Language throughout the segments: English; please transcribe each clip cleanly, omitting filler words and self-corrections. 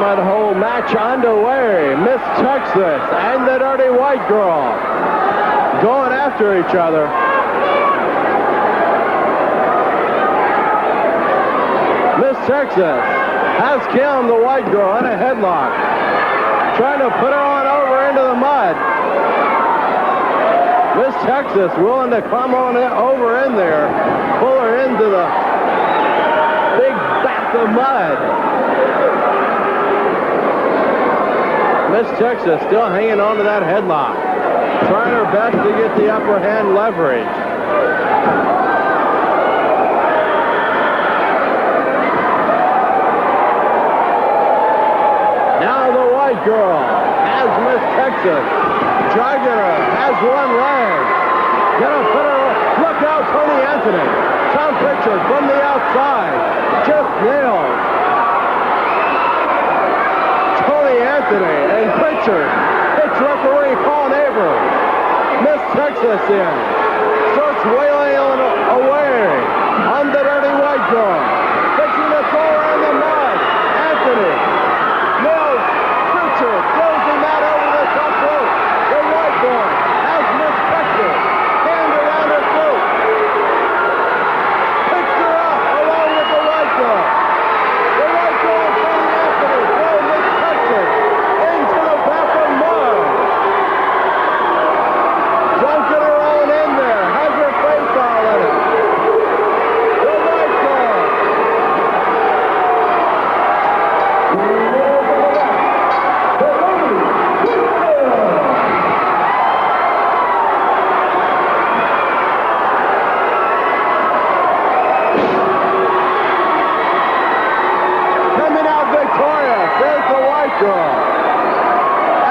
Mud Hole match underway. Miss Texas and the Dirty White Girl going after each other. Miss Texas has Kim, the White Girl, in a headlock, trying to put her on over into the mud. Miss Texas willing to come on over in there, pull her into the big bath of mud. Miss Texas still hanging on to that headlock, trying her best to get the upper hand leverage. Now the White Girl has Miss Texas, dragging her, has one leg. Gonna put her, look out, Tony Anthony. Tom Prichard from the outside, just nailed Tony Anthony and Prichard. It's referee Paul Neighbor. Miss Texas in. Starts wailing away on the Dirty White Girl. Fixing to throw her in the mud. Anthony nails Prichard. Throws him out over the top rope. The White Girl has Miss Texas. Hand around her throat. Picks her up along with the White Girl. The White Girl and Tony Anthony throw Miss Texas into the bath of mud. Dunking her on in there. Has her face all in it. The White Girl. Coming out victorious. There's the White Girl.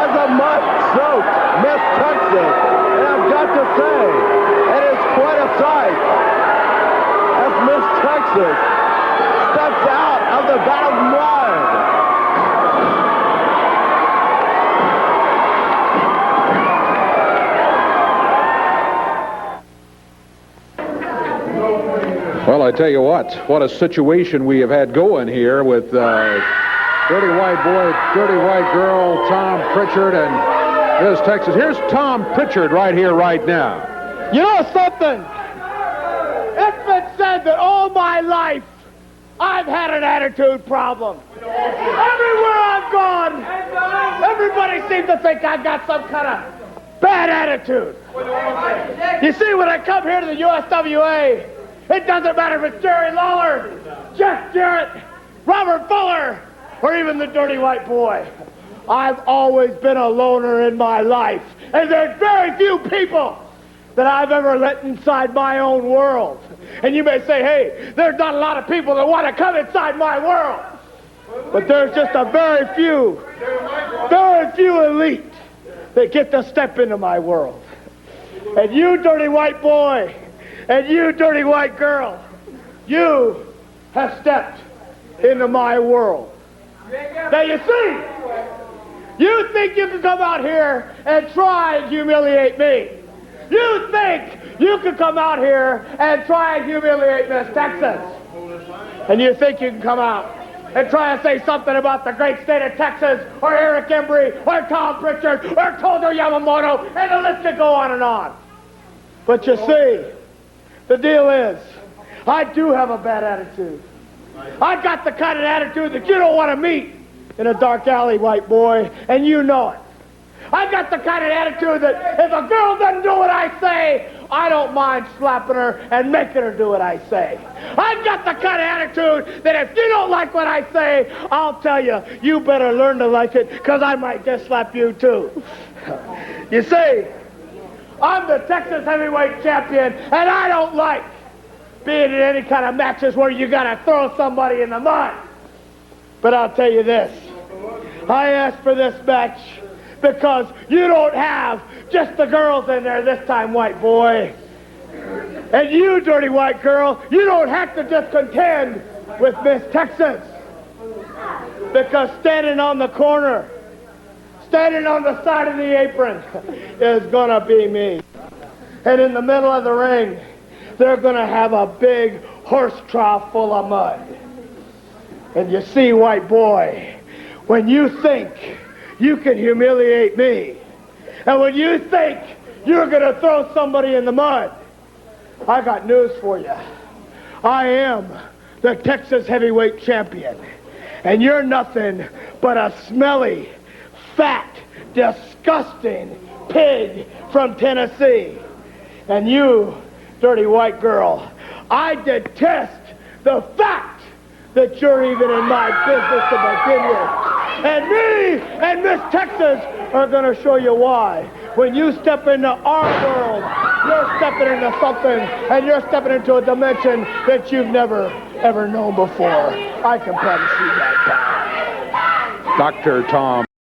As a mud-soaked Miss Texas. And I've got to say, it is quite a sight as Miss Texas steps out of the vat of mud. Well, I tell you what a situation we have had going here with Dirty White Boy, Dirty White Girl, Tom Prichard, and Miss Texas. Here's Tom Prichard right here, right now. You know something? It's been said that all my life I've had an attitude problem. Everywhere I've gone, everybody seems to think I've got some kind of bad attitude. You see, when I come here to the USWA, it doesn't matter if it's Jerry Lawler, Jeff Jarrett, Robert Fuller, or even the Dirty White Boy. I've always been a loner in my life, and there's very few people that I've ever let inside my own world. And you may say, hey, there's not a lot of people that want to come inside my world. But there's just a very few elite that get to step into my world. And you, Dirty White Boy, and you, Dirty White Girl, you have stepped into my world. Now you see, you think you can come out here and try and humiliate me. You think you can come out here and try and humiliate Miss Texas. And you think you can come out and try and say something about the great state of Texas, or Eric Embry, or Tom Prichard, or Toto Yamamoto, and the list could go on and on. But you see, the deal is, I do have a bad attitude. I've got the kind of attitude that you don't want to meet in a dark alley, White Boy, and you know it. I've got the kind of attitude that if a girl doesn't do what I say, I don't mind slapping her and making her do what I say. I've got the kind of attitude that if you don't like what I say, I'll tell you, you better learn to like it, because I might just slap you too. You see, I'm the Texas heavyweight champion, and I don't like being in any kind of matches where you got to throw somebody in the mud. But I'll tell you this, I asked for this match because you don't have just the girls in there this time, White Boy. And you, Dirty White Girl, you don't have to just contend with Miss Texas. Because standing on the corner, standing on the side of the apron is going to be me. And in the middle of the ring, they're going to have a big horse trough full of mud. And you see, White Boy, when you think you can humiliate me, and when you think you're going to throw somebody in the mud, I got news for you. I am the Texas heavyweight champion, and you're nothing but a smelly, fat, disgusting pig from Tennessee. And you, dirty white girl, I detest the fact that you're even in my business to begin with. And me and Miss Texas are going to show you why. When you step into our world, you're stepping into something, and you're stepping into a dimension that you've never, ever known before. I can promise you that, pal. Dr. Tom